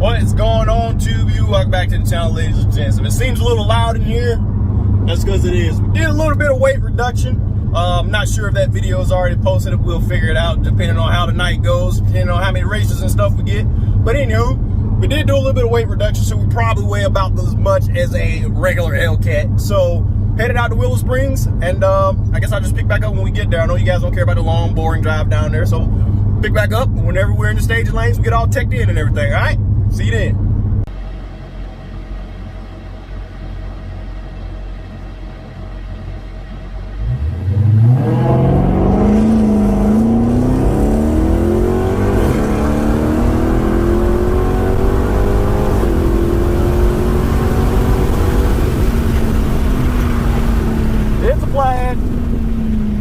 What is going on, Tube? Welcome back to the channel, ladies and gents. If it seems a little loud in here, that's because it is. We did a little bit of weight reduction. I'm not sure if that video is already posted. We'll figure it out depending on how the night goes, depending on how many races and stuff we get. But anywho, we did do a little bit of weight reduction, so we probably weigh about as much as a regular Hellcat. So headed out to Willow Springs, and I guess I'll just pick back up when we get there. I know you guys don't care about the long, boring drive down there, so pick back up whenever we're in the staging lanes. We get all teched in and everything. All right, see you then.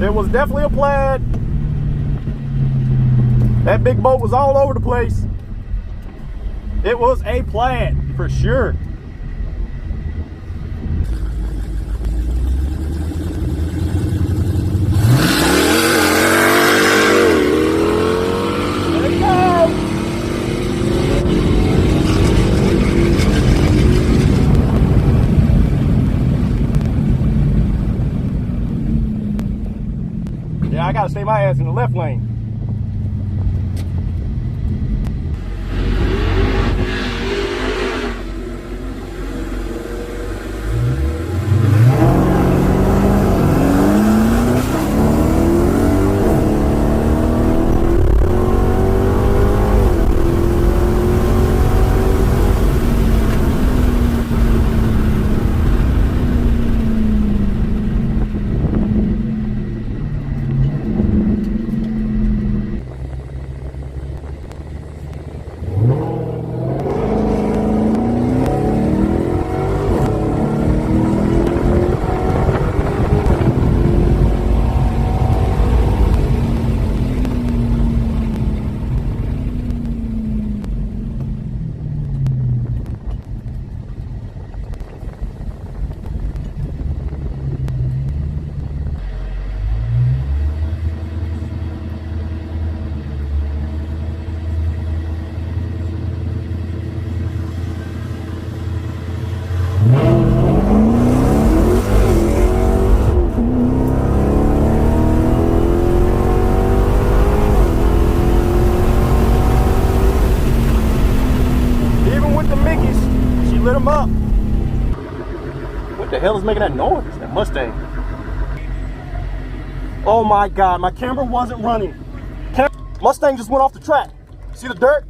It was definitely a Plaid. That big boat was all over the place. It was a Plaid for sure. There you go. Yeah, I gotta stay my ass in the left lane. Lit them up. What the hell is making that noise? That Mustang. Oh my God, my camera wasn't running. Mustang just went off the track. See the dirt?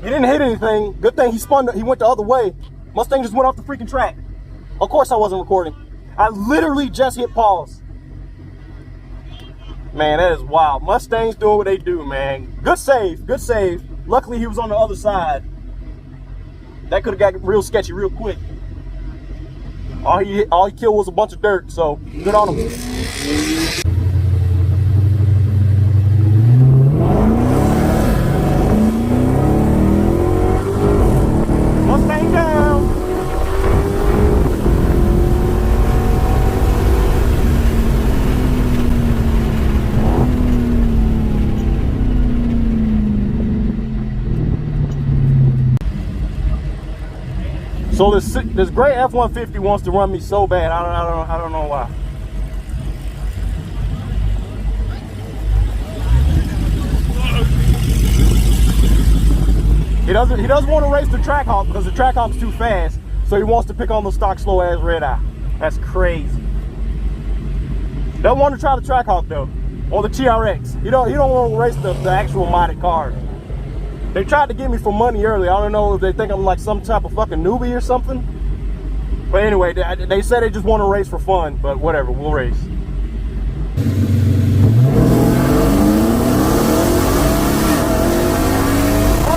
He didn't hit anything. Good thing he spun, he went the other way. Mustang just went off the freaking track. Of course I wasn't recording. I literally just hit pause. Man, that is wild. Mustangs doing what they do, man. Good save, good save. Luckily he was on the other side. That could have got real sketchy real quick. All he killed was a bunch of dirt, so good on him. Mustang down. So this gray F150 wants to run me so bad. I don't know why. He doesn't want to race the Trackhawk because the Trackhawk's too fast. So he wants to pick on the stock slow ass Redeye. That's crazy. Don't want to try the Trackhawk though, or the TRX. He don't want to race the actual modded car. They tried to get me for money earlier. I don't know if they think I'm like some type of fucking newbie or something. But anyway, they said they just want to race for fun, but whatever, we'll race. Oh,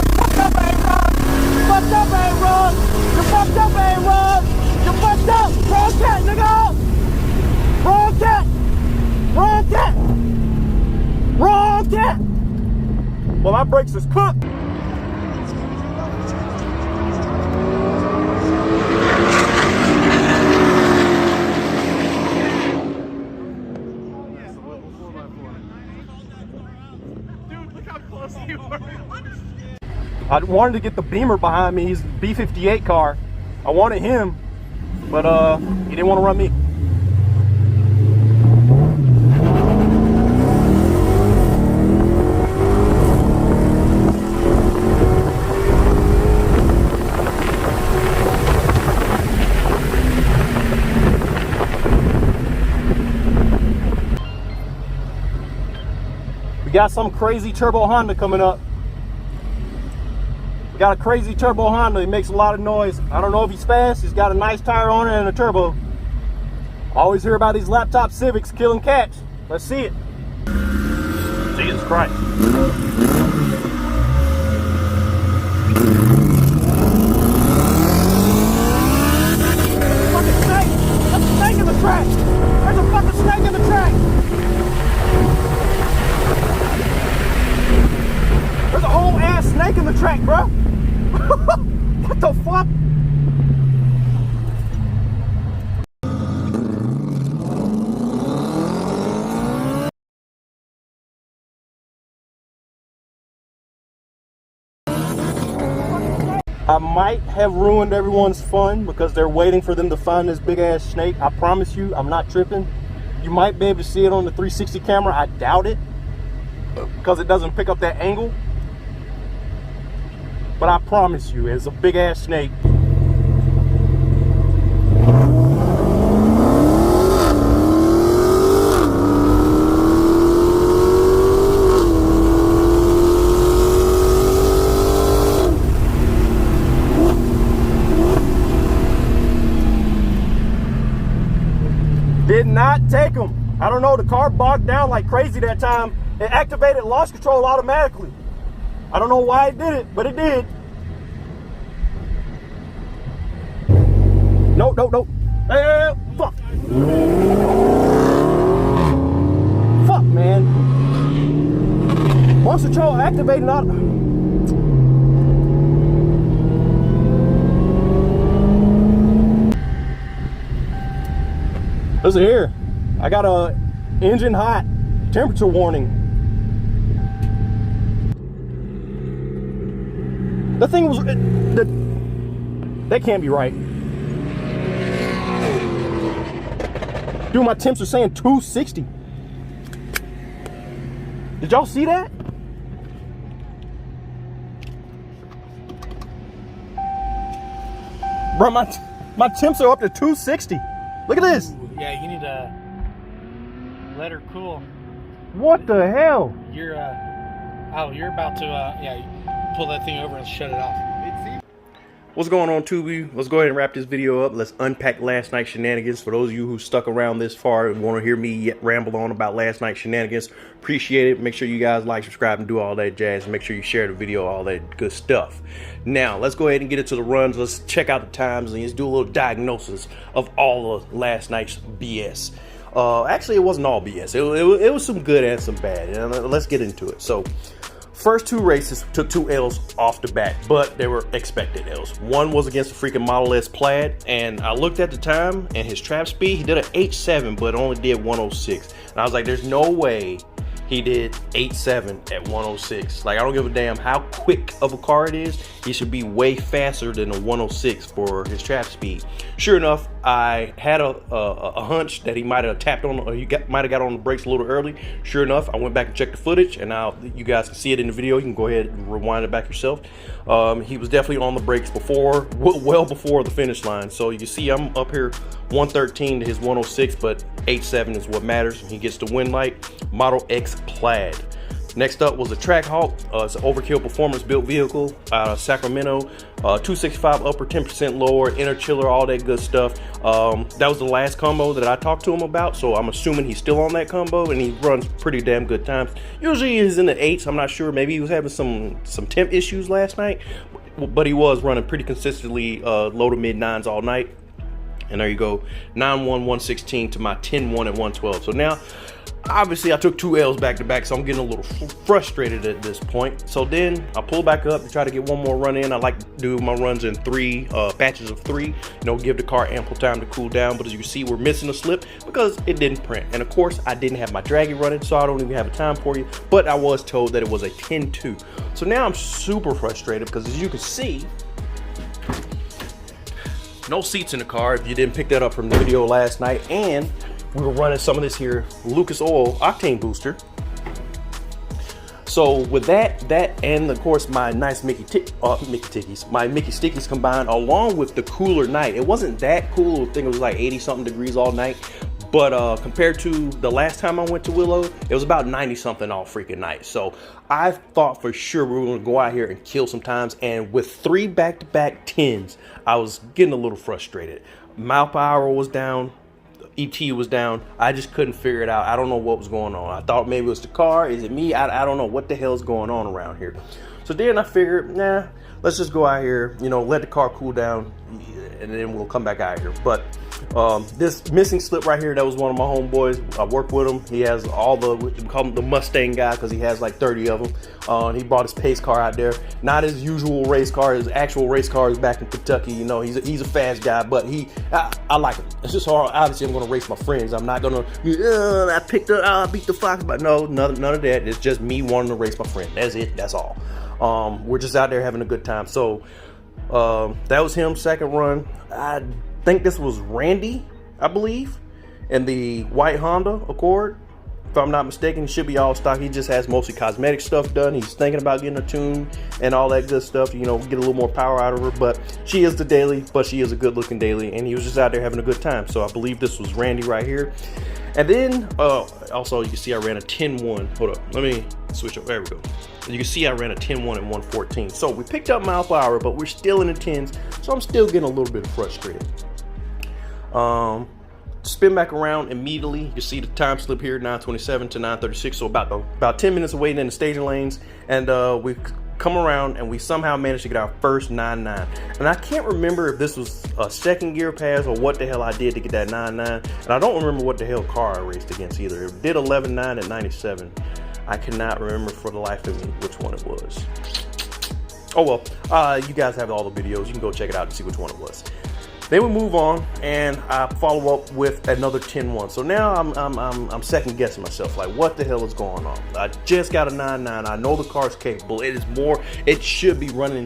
you fucked up, A-Rod! You fucked up, A-Rod! You fucked up, A-Rod! You fucked up! Wrong cat, nigga! Wrong cat! Wrong cat! Wrong cat! Well, my brakes is cooked. I wanted to get the Beamer behind me. He's a B58 car. I wanted him, but he didn't want to run me. We got some crazy turbo Honda coming up. We got a crazy turbo Honda. He makes a lot of noise. I don't know if he's fast. He's got a nice tire on it and a turbo. I always hear about these laptop Civics killing cats. Let's see it. Jesus Christ. Fucking snake! There's a snake in the track! There's a fucking snake in the track! There's a whole ass snake in the track, bro. What the fuck? I might have ruined everyone's fun because they're waiting for them to find this big ass snake. I promise you, I'm not tripping. You might be able to see it on the 360 camera. I doubt it because it doesn't pick up that angle. But I promise you, it's a big ass snake. Did not take him. I don't know, the car bogged down like crazy that time. It activated launch control automatically. I don't know why it did it, but it did. No, no, no. Hey, fuck. Fuck, man. Launch control activated not. Listen here. I got a engine hot temperature warning. The thing was, that can't be right. Dude, my temps are saying 260. Did y'all see that? Bro, my temps are up to 260. Look at this. Ooh, yeah, you need to let her cool. What the hell? You're you're about to yeah, pull that thing over and shut it off. What's going on, Tubi? Let's go ahead and wrap this video up. Let's unpack last night's shenanigans. For those of you who stuck around this far and want to hear me ramble on about last night's shenanigans, appreciate it. Make sure you guys like, subscribe, and do all that jazz. And make sure you share the video, all that good stuff. Now, let's go ahead and get into the runs. Let's check out the times and let's do a little diagnosis of all of last night's BS. Actually, it wasn't all BS. It was some good and some bad. And let's get into it. So, first two races took 2 L's off the bat, but they were expected L's. One was against the freaking Model X Plaid, and I looked at the time and his trap speed, he did an 8.7, but only did 106. And I was like, there's no way he did 8.7 at 106. Like, I don't give a damn how quick of a car it is. He should be way faster than a 106 for his trap speed. Sure enough, I had a hunch that he might have tapped on, or he might have got on the brakes a little early. Sure enough, I went back and checked the footage, and now you guys can see it in the video. You can go ahead and rewind it back yourself. He was definitely on the brakes before, well before the finish line. So you can see I'm up here 113 to his 106, but 8.7 is what matters. He gets the win light. Model X Plaid. Next up was a Trackhawk. It's an overkill performance built vehicle out of Sacramento. 265 upper, 10% lower, inner chiller, all that good stuff. That was the last combo that I talked to him about, so I'm assuming he's still on that combo, and he runs pretty damn good times. Usually he's in the 8s. I'm not sure. Maybe he was having some temp issues last night, but he was running pretty consistently low to mid 9s all night. And there you go, 9.1, 116 to my 10.1 at 112. So now obviously I took 2 L's back to back, so I'm getting a little frustrated at this point. So then I pull back up to try to get one more run in. I like to do my runs in 3 batches of 3, you know, give the car ample time to cool down. But as you can see, we're missing a slip because it didn't print. And of course, I didn't have my draggy running, so I don't even have a time for you. But I was told that it was a 10.2. So now I'm super frustrated because as you can see, no seats in the car if you didn't pick that up from the video last night. And we were running some of this here Lucas Oil octane booster. So with that and of course my nice Mickey Stickies combined, along with the cooler night. It wasn't that cool. I think it was like 80 something degrees all night. But compared to the last time I went to Willow, it was about 90 something all freaking night. So I thought for sure we were going to go out here and kill some times. And with 3 back-to-back 10s, I was getting a little frustrated. Mile per hour was down. ET was down. I just couldn't figure it out. I don't know what was going on. I thought maybe it was the car. Is it me? I don't know what the hell is going on around here. So then I figured, nah, let's just go out here, you know, let the car cool down, and then we'll come back out here. But this missing slip right here, that was one of my homeboys. I work with him. He has all we call him the Mustang guy because he has like 30 of them. He bought his pace car out there. Not his usual race car. His actual race car is back in Kentucky. You know, he's a fast guy, but I like him. It's just hard. Obviously, I'm going to race my friends. I'm not going to, I beat the fox, but no, none of that. It's just me wanting to race my friend. That's it. That's all. We're just out there having a good time. So that was him, second run. I think this was Randy, I believe, in the white Honda Accord. If I'm not mistaken, he should be all stock. He just has mostly cosmetic stuff done. He's thinking about getting a tune and all that good stuff, you know, get a little more power out of her. But she is the daily, but she is a good looking daily, and he was just out there having a good time. So I believe this was Randy right here. And then also you can see I ran a 10.1. Hold up, let me switch up. There we go. You can see I ran a 10.1 at 114. So we picked up mile per hour, but we're still in the 10s. So I'm still getting a little bit frustrated. Spin back around immediately. You can see the time slip here, 9:27 to 9:36. So about 10 minutes away in the staging lanes, and we come around and we somehow managed to get our first 9.9. And I can't remember if this was a second gear pass or what the hell I did to get that 9.9. And I don't remember what the hell car I raced against either. It did 11.9 at 97. I cannot remember for the life of me which one it was. Oh well, you guys have all the videos. You can go check it out and see which one it was. Then we move on, and I follow up with another 10.1. So now I'm second guessing myself, like what the hell is going on? I just got a 9.9. I know the car's capable. It should be running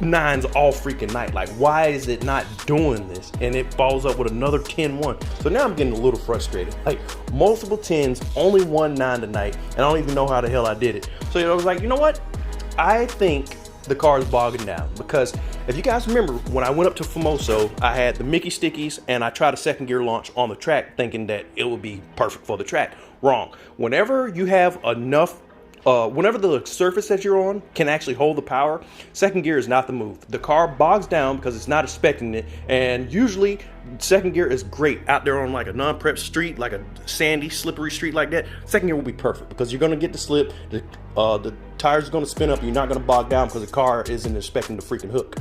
9s all freaking night. Like, why is it not doing this? And it follows up with another 10.1. So now I'm getting a little frustrated. Like, multiple 10s, only one 9 tonight, and I don't even know how the hell I did it. So I was like, you know what? I think the car is bogging down, because if you guys remember, when I went up to Famoso, I had the Mickey Stickies and I tried a second gear launch on the track thinking that it would be perfect for the track. Wrong. Whenever you have enough whenever the surface that you're on can actually hold the power, second gear is not the move. The car bogs down because it's not expecting it, and usually second gear is great out there on like a non-prep street, like a sandy, slippery street like that. Second gear will be perfect because you're going to get the slip, the tires are going to spin up, you're not going to bog down because the car isn't expecting the freaking hook.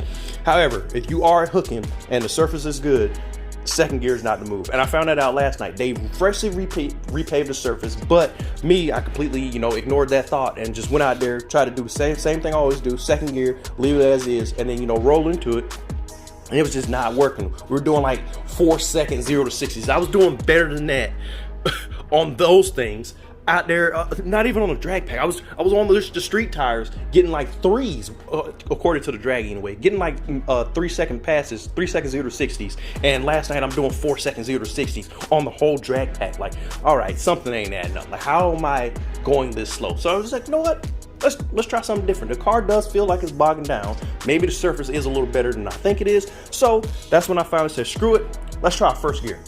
However, if you are hooking and the surface is good, second gear is not the move. And I found that out last night. They freshly repaved the surface, but me, I completely, ignored that thought and just went out there, tried to do the same thing I always do, second gear, leave it as is, and then, roll into it. And it was just not working. We were doing like 4 seconds, 0 to 60s. I was doing better than that on those things out there, not even on the drag pack. I was on the street tires getting like 3s, according to the drag anyway, getting like 3 second passes, 3 seconds 0 to 60s. And last night I'm doing 4 seconds 0 to 60s on the whole drag pack. Like, all right, something ain't adding up. Like, how am I going this slow? So I was like, you know what? Let's try something different. The car does feel like it's bogging down. Maybe the surface is a little better than I think it is. So that's when I finally said, screw it. Let's try first gear.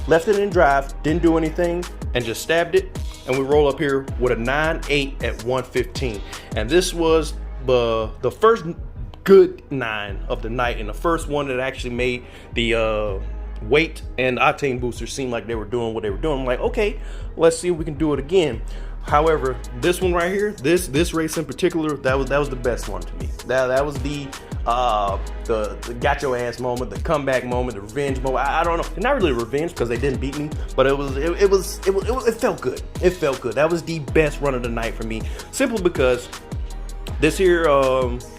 Left it in drive, didn't do anything, and just stabbed it. And we roll up here with a 9.8 at 115. And this was the first good 9 of the night, and the first one that actually made the weight and octane boosters seem like they were doing what they were doing. I'm like, okay, let's see if we can do it again. However, this one right here, this race in particular, that was the best one to me. That was the the got your ass moment, the comeback moment, the revenge moment. I don't know, not really revenge because they didn't beat me, but it felt good. It felt good. That was the best run of the night for me, simply because this here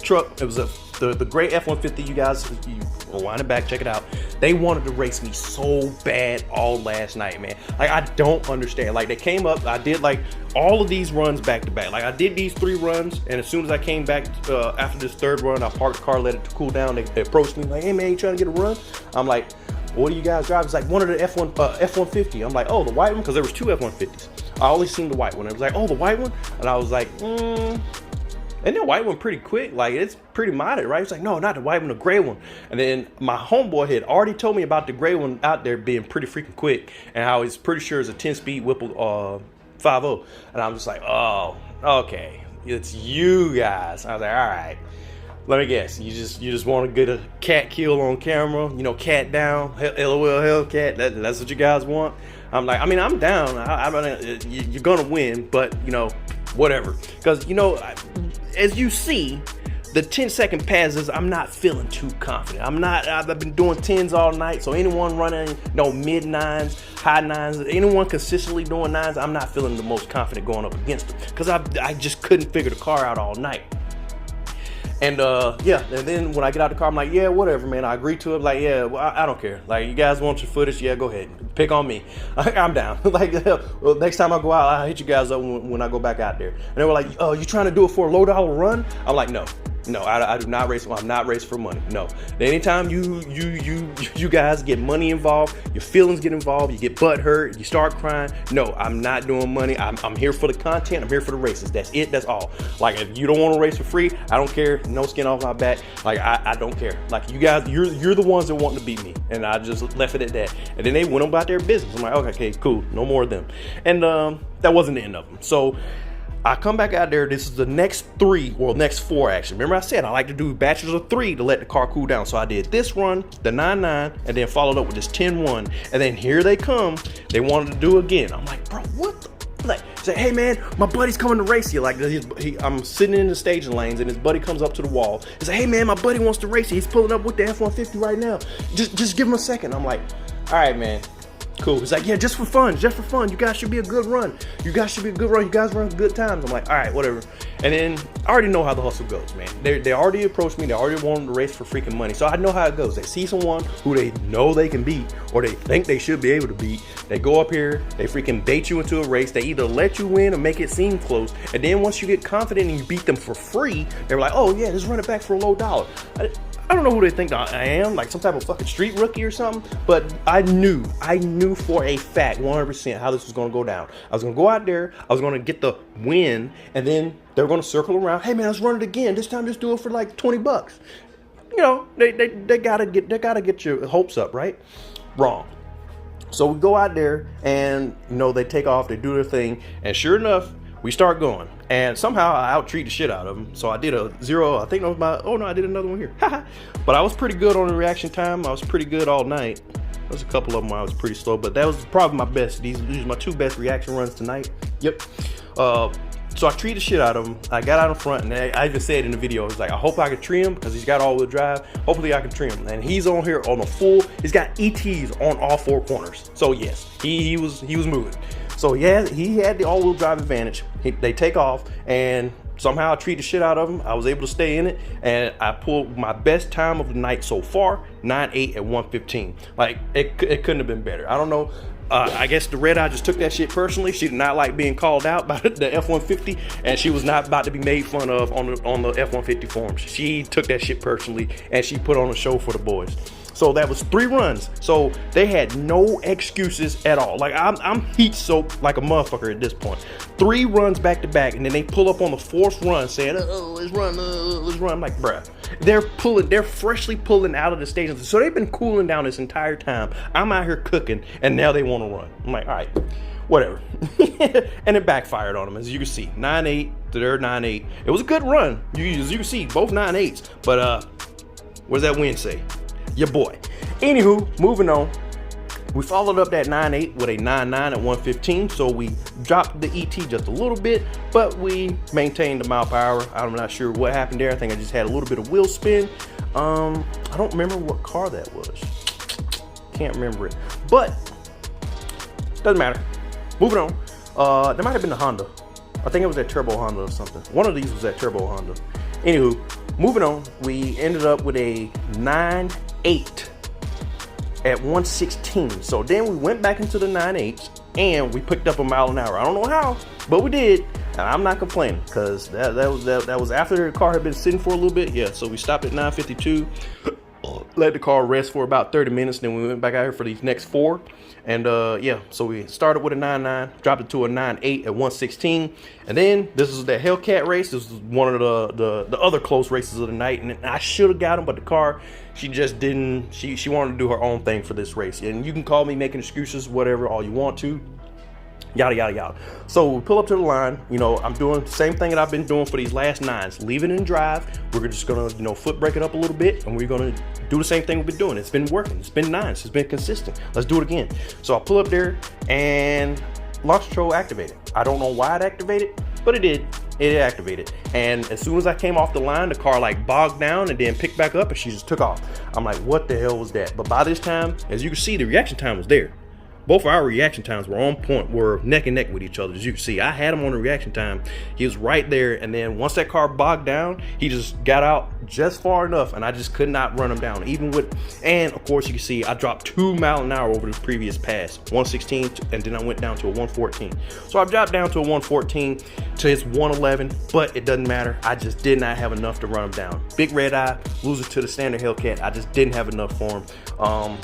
truck, it was the gray F150. You guys, you rewind it back, check it out. They wanted to race me so bad all last night, man. Like, I don't understand. Like, they came up, I did like all of these runs back to back. Like, I did these 3 runs, and as soon as I came back after this 3rd run, I parked the car, let it cool down. They approached me like, hey man, you trying to get a run? I'm like, what do you guys drive? It's like one of the F150. I'm like, oh, the white one? Because there was 2 F150s. I only seen the white one. It was like, oh, the white one? And I was like, and the white one pretty quick, like it's pretty modded, right? It's like, no, not the white one, the gray one. And then my homeboy had already told me about the gray one out there being pretty freaking quick, and how he's pretty sure it's a 10-speed Whipple 50. And I'm just like, oh, okay, it's you guys. I was like, all right, let me guess, you just want to get a cat kill on camera, you know, cat down, LOL, Hellcat. That's what you guys want. I'm like, I mean, I'm down. You're gonna win, but you know, whatever. Because, you know, as you see, the 10-second passes, I'm not feeling too confident. I've been doing 10s all night, so anyone running, you know, mid-9s, high 9s, anyone consistently doing 9s, I'm not feeling the most confident going up against them, because I just couldn't figure the car out all night. And yeah, and then when I get out the car, I'm like, yeah, whatever, man. I agree to it. Like, yeah, well, I don't care. Like, you guys want your footage? Yeah, go ahead. Pick on me. I'm down. Like, well, next time I go out, I'll hit you guys up when I go back out there. And they were like, oh, you trying to do it for a low dollar run? I'm like, no, I do not race. I'm not racing for money. No. Anytime you guys get money involved, your feelings get involved, you get butt hurt, you start crying. No, I'm not doing money. I'm here for the content. I'm here for the races. That's it. That's all. Like, if you don't want to race for free, I don't care. No skin off my back. Like, I don't care. Like, you guys, you're the ones that want to beat me, and I just left it at that. And then they went about their business. I'm like, okay, cool. No more of them. And that wasn't the end of them. So I come back out there. This is the next 3, or next 4 actually. Remember I said I like to do batches of 3 to let the car cool down. So I did this run, the 9.9, and then followed up with this 10.1. And then here they come. They wanted to do again. I'm like, bro, what the? Like, say, hey man, my buddy's coming to race you. Like, I'm sitting in the staging lanes, and his buddy comes up to the wall and say, hey man, my buddy wants to race you. He's pulling up with the F150 right now. Just give him a second. I'm like, all right, man. Cool. He's like, yeah, just for fun. You guys should be a good run. You guys run good times. I'm like, all right, whatever. And then I already know how the hustle goes, man. They already approached me. They already wanted to race for freaking money. So I know how it goes. They see someone who they know they can beat, or they think they should be able to beat. They go up here, they freaking bait you into a race. They either let you win or make it seem close. And then once you get confident and you beat them for free, they're like, oh yeah, just run it back for a low dollar. I don't know who they think I am, like some type of fucking street rookie or something, but I knew for a fact, 100%, how this was going to go down. I was going to go out there, I was going to get the win, and then they're going to circle around. Hey man, let's run it again. This time, just do it for like $20. You know, they gotta get your hopes up, right? Wrong. So we go out there, and you know, they take off, they do their thing, and sure enough, we start going, and somehow I out-treat the shit out of them. So I did a 0, I think that was my, oh no, I did another one here. But I was pretty good on the reaction time. I was pretty good all night. There's a couple of them where I was pretty slow, but that was probably my best. These are my 2 best reaction runs tonight. Yep. So I treated the shit out of him. I got out in front, and I even said in the video, I was like, I hope I can trim him, because he's got all-wheel drive. Hopefully I can trim him. And he's on here on the full, he's got ETs on all 4 corners. So yes, he was moving. So yeah, he had the all-wheel drive advantage. They take off, and somehow I treated the shit out of him. I was able to stay in it, and I pulled my best time of the night so far, 9.8 at 1:15. Like, it couldn't have been better. I don't know. I guess the Redeye just took that shit personally. She did not like being called out by the F-150, and she was not about to be made fun of on the F-150 forums. She took that shit personally, and she put on a show for the boys. So that was 3 runs. So they had no excuses at all. Like, I'm heat soaked like a motherfucker at this point. 3 runs back to back, and then they pull up on the 4th run saying, oh, let's run. I'm like, bruh. They're freshly pulling out of the station. So they've been cooling down this entire time. I'm out here cooking, and now they want to run. I'm like, all right, whatever. And it backfired on them, as you can see. 9.8 to their 9.8. It was a good run. As you can see, both 9.8s. But what does that win say? Your boy. Anywho, moving on. We followed up that 9.8 with a 9.9 at 115, so we dropped the ET just a little bit, but we maintained the mile per hour. I'm not sure what happened there. I think I just had a little bit of wheel spin. I don't remember what car that was. Can't remember it, but doesn't matter. Moving on. There might have been the Honda. I think it was that Turbo Honda or something. One of these was that Turbo Honda. Anywho, moving on. We ended up with a 9.8 at 116. So then we went back into the 9.8s and we picked up a mile an hour. I don't know how, but we did. And I'm not complaining because that was after the car had been sitting for a little bit. Yeah, so we stopped at 9:52, let the car rest for about 30 minutes. Then we went back out here for these next 4. And yeah, so we started with a 9.9, dropped it to a 9.8 at 116. And then this is the Hellcat race. This was one of the other close races of the night. And I should have got him, but the car, she just didn't, she wanted to do her own thing for this race. And you can call me making excuses, whatever, all you want to. Yada, yada, yada. So we pull up to the line. You know, I'm doing the same thing that I've been doing for these last 9s. Leave it in drive. We're just going to, you know, foot brake it up a little bit. And we're going to do the same thing we've been doing. It's been working. It's been nice. It's been consistent. Let's do it again. So I pull up there and launch control activated. I don't know why it activated, but it did. It activated. And as soon as I came off the line, the car like bogged down and then picked back up and she just took off. I'm like, what the hell was that? But by this time, as you can see, the reaction time was there. Both of our reaction times were on point, were neck and neck with each other. As you can see, I had him on the reaction time. He was right there. And then once that car bogged down, he just got out just far enough and I just could not run him down. Even with, and of course you can see I dropped 2 miles an hour over the previous pass, 116, and then I went down to a 114. So I dropped down to a 114 to his 111, but it doesn't matter. I just did not have enough to run him down. Big Redeye, loser to the standard Hellcat. I just didn't have enough for him.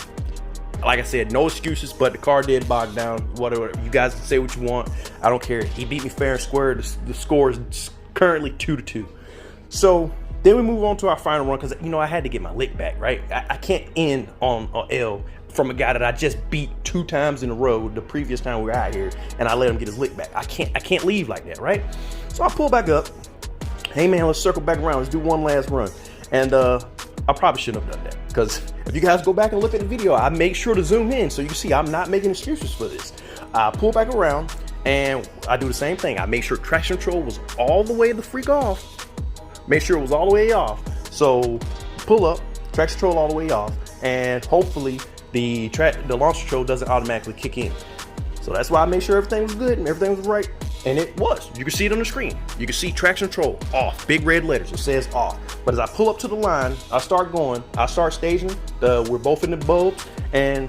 Like I said, no excuses, but the car did bog down. Whatever, you guys can say what you want. I don't care. He beat me fair and square. The score is currently 2-2. So then we move on to our final run because, you know, I had to get my lick back, right? I can't end on an L from a guy that I just beat 2 times in a row the previous time we were out here, and I let him get his lick back. I can't leave like that, right? So I pull back up. Hey man, let's circle back around. Let's do one last run. And I probably shouldn't have done that because if you guys go back and look at the video, I make sure to zoom in so you can see I'm not making excuses for this. I pull back around and I do the same thing. I make sure traction control was all the way the freak off. Make sure it was all the way off. So pull up, traction control all the way off, and hopefully the launch control doesn't automatically kick in. So that's why I made sure everything was good and everything was right. And it was. You can see it on the screen. You can see traction control off, big red letters. It says off. But as I pull up to the line, I start going. I start staging. We're both in the bulbs, and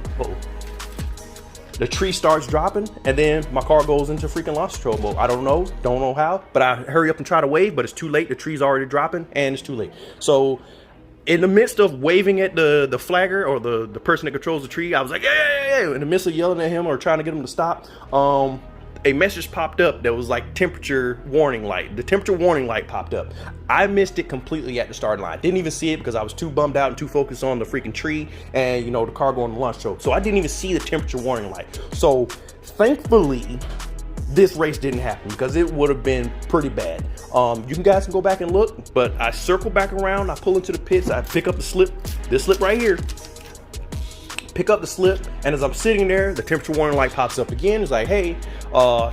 the tree starts dropping, and then my car goes into freaking launch control mode. I don't know how, but I hurry up and try to wave, but it's too late. The tree's already dropping, and it's too late. So in the midst of waving at the flagger or the person that controls the tree, I was like, yeah. In the midst of yelling at him or trying to get him to stop, a message popped up that was like temperature warning light. The temperature warning light popped up. I missed it completely at the start line. Didn't even see it because I was too bummed out and too focused on the freaking tree and, you know, the car going to launch control. So I didn't even see the temperature warning light. So thankfully, this race didn't happen because it would have been pretty bad. You guys can go back and look, but I circle back around. I pull into the pits. I pick up the slip, this slip right here. Pick up the slip, and as I'm sitting there, the temperature warning light pops up again. It's like, hey,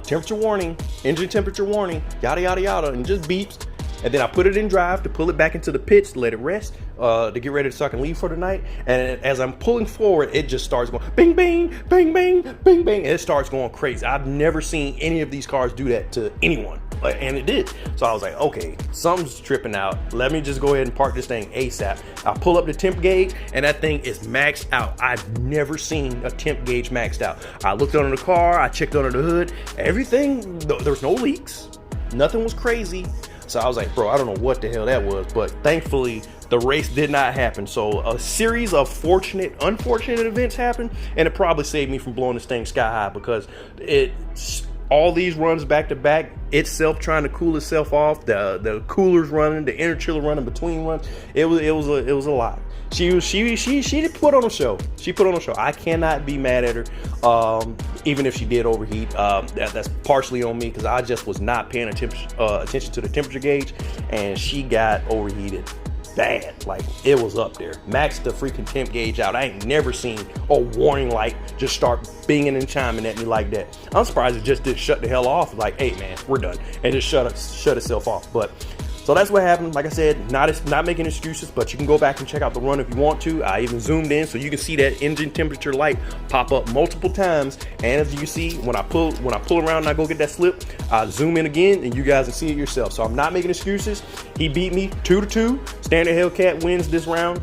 temperature warning, engine temperature warning, yada, yada, yada, and just beeps. And then I put it in drive to pull it back into the pits to let it rest, to get ready so I can leave for the night. And as I'm pulling forward, it just starts going bing, bing, bing, bing, bing, bing. And it starts going crazy. I've never seen any of these cars do that to anyone. And it did. So I was like, okay, something's tripping out. Let me just go ahead and park this thing ASAP. I pull up the temp gauge and that thing is maxed out. I've never seen a temp gauge maxed out. I looked under the car, I checked under the hood, everything, there was no leaks. Nothing was crazy. So I was like, bro, I don't know what the hell that was, but thankfully the race did not happen. So a series of unfortunate events happened, and it probably saved me from blowing this thing sky high because all these runs back to back, itself trying to cool itself off, the coolers running, the inner chiller running between runs, it was a lot. She did put on a show. She put on a show. I cannot be mad at her, even if she did overheat. That's partially on me because I just was not paying attention to the temperature gauge, and she got overheated bad. Like, it was up there. Maxed the freaking temp gauge out. I ain't never seen a warning light just start binging and chiming at me like that. I'm surprised it just didn't shut the hell off. Like, hey man, we're done, and just shut itself off. But so that's what happened. Like I said, not making excuses, but you can go back and check out the run if you want to. I even zoomed in so you can see that engine temperature light pop up multiple times. And as you can see, when I pull around and I go get that slip, I zoom in again and you guys can see it yourself. So I'm not making excuses. He beat me 2-2. Standard Hellcat wins this round.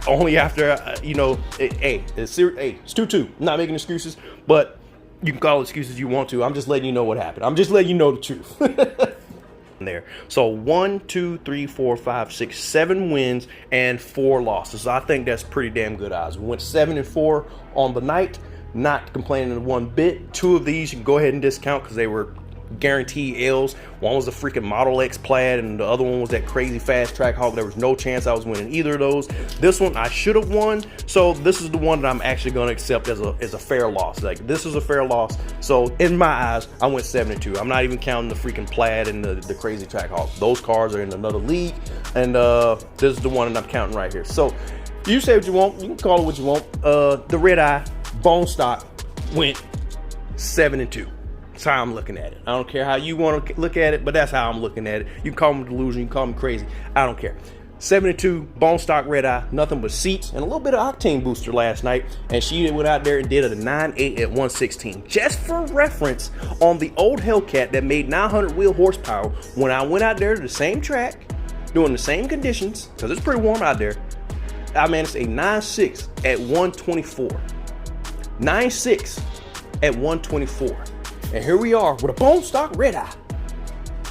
Only after, you know, it's 2-2. I'm not making excuses, but you can call it excuses you want to. I'm just letting you know what happened. I'm just letting you know the truth. There. So 1, 2, 3, 4, 5, 6, 7 wins and 4 losses. I think that's pretty damn good odds. We went 7-4 on the night. Not complaining one bit. 2 of these you can go ahead and discount because they were guaranteed L's. One was the freaking Model X Plaid and the other one was that crazy fast track hog. There was no chance I was winning either of those. This one I should have won, so this is the one that I'm actually going to accept as a fair loss. Like, this is a fair loss. So in my eyes, I went 7-2. I'm not even counting the freaking Plaid and the crazy track hog. Those cars are in another league, and this is the one that I'm counting right here. So you say what you want, you can call it what you want. The Redeye bone stock went 7-2. That's how I'm looking at it. I don't care how you want to look at it, but that's how I'm looking at it. You can call me delusion, you can call me crazy. I don't care. 7-2, bone stock Redeye, nothing but seats and a little bit of octane booster last night. And she went out there and did a 9.8 at 116. Just for reference, on the old Hellcat that made 900 wheel horsepower, when I went out there to the same track, doing the same conditions, because it's pretty warm out there, I managed a 9.6 at 124. 9.6 at 124. And here we are with a bone stock Redeye.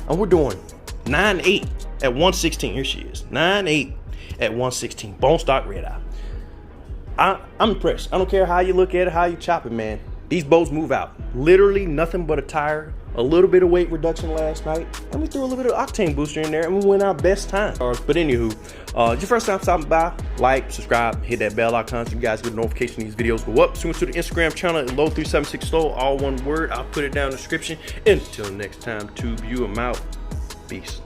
And we're doing 9.8 at 116. Here she is. 9.8 at 116. Bone stock Redeye. I'm impressed. I don't care how you look at it, how you chop it, man. These boats move out. Literally nothing but a tire, a little bit of weight reduction last night, and we threw a little bit of octane booster in there, and we went our best time. But anywho, if your first time stopping by, like, subscribe, hit that bell icon so you guys get a notification these videos go up. Soon to the Instagram channel at low376slow, all one word. I'll put it down in the description. Until next time, tube you, I'm out. Peace.